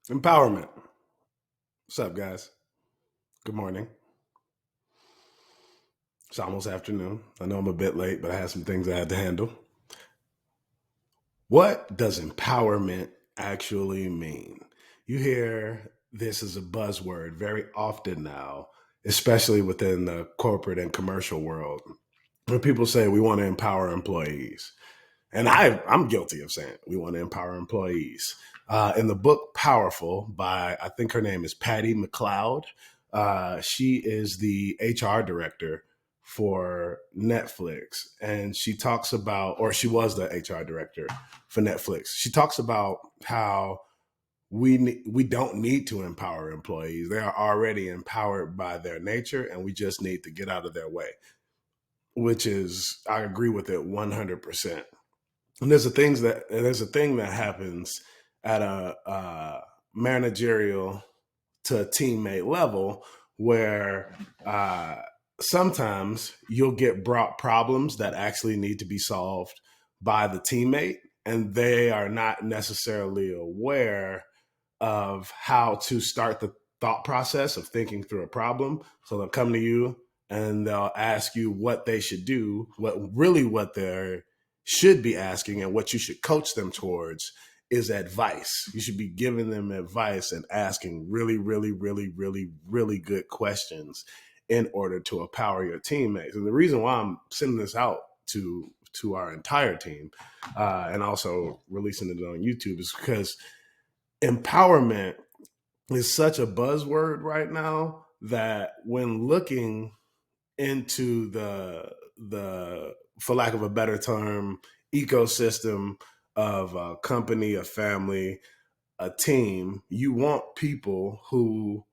Empowerment. What's up, guys? Good morning. It's almost afternoon. I know I'm a bit late, but I had some things I had to handle. What does empowerment actually mean? You hear this as a buzzword very often now, especially within the corporate and commercial world, when people say we want to empower employees. And I'm guilty of saying we want to empower employees. In the book Powerful by, I think her name is Patty McLeod, she is the HR director for Netflix. And she talks about, or she was the HR director for Netflix. She talks about how we don't need to empower employees. They are already empowered by their nature, and we just need to get out of their way, which is, I agree with it 100%. And there's a thing that happens at a managerial to teammate level where sometimes you'll get brought problems that actually need to be solved by the teammate, and they are not necessarily aware of how to start the thought process of thinking through a problem. So they'll come to you and they'll ask you what they should do, what they should be asking, and what you should coach them towards is advice. You should be giving them advice and asking really, really, really, really, really good questions in order to empower your teammates. And the reason why I'm sending this out to our entire team and also releasing it on YouTube is because empowerment is such a buzzword right now that when looking into the for lack of a better term ecosystem of a company, a family, a team, you want people who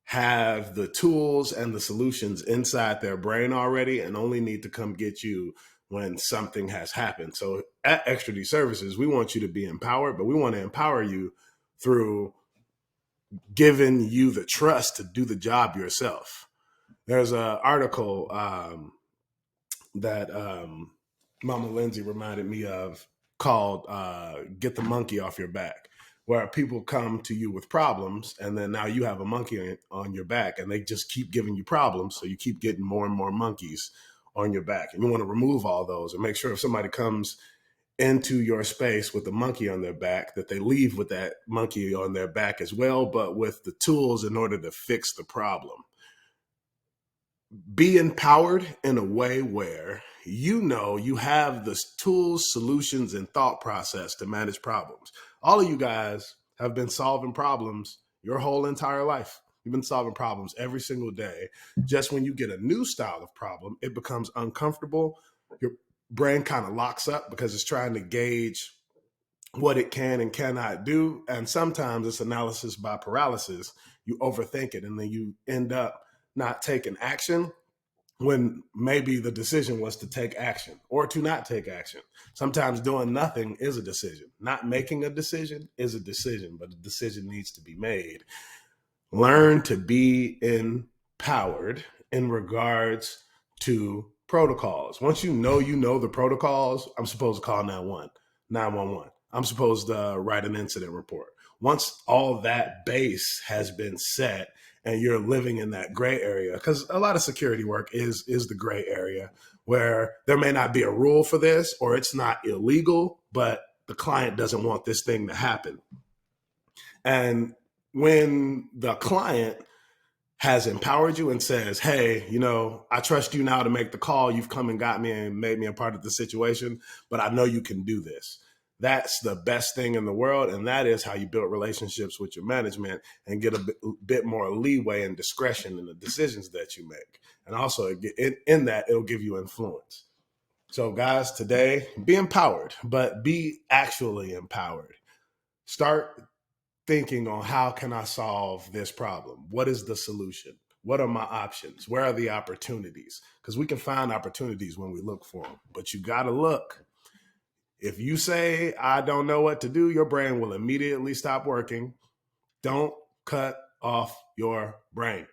have the tools and the solutions inside their brain already and only need to come get you when something has happened. So at Extra D Services, we want you to be empowered, but we want to empower you through giving you the trust to do the job yourself. There's an article that Mama Lindsay reminded me of called Get the Monkey Off Your Back, where people come to you with problems, and then now you have a monkey on your back, and they just keep giving you problems. So you keep getting more and more monkeys on your back. And you want to remove all those and make sure if somebody comes into your space with a monkey on their back, that they leave with that monkey on their back as well, but with the tools in order to fix the problem. Be empowered in a way where you know you have the tools, solutions, and thought process to manage problems. All of you guys have been solving problems your whole entire life. You've been solving problems every single day. Just when you get a new style of problem, it becomes uncomfortable. Your brain kind of locks up because it's trying to gauge what it can and cannot do. And sometimes it's analysis by paralysis. You overthink it and then you end up not taking action when maybe the decision was to take action or to not take action. Sometimes doing nothing is a decision. Not making a decision is a decision, but a decision needs to be made. Learn to be empowered in regards to protocols. Once you know the protocols, I'm supposed to call 911. I'm supposed to write an incident report. Once all that base has been set and you're living in that gray area, because a lot of security work is the gray area where there may not be a rule for this or it's not illegal, but the client doesn't want this thing to happen. And when the client has empowered you and says, hey, I trust you now to make the call. You've come and got me and made me a part of the situation, but I know you can do this. That's the best thing in the world. And that is how you build relationships with your management and get a bit more leeway and discretion in the decisions that you make. And also in that, it'll give you influence. So guys, today, be empowered, but be actually empowered. Start thinking on how can I solve this problem? What is the solution? What are my options? Where are the opportunities? Because we can find opportunities when we look for them, but you got to look. If you say, I don't know what to do, your brain will immediately stop working. Don't cut off your brain.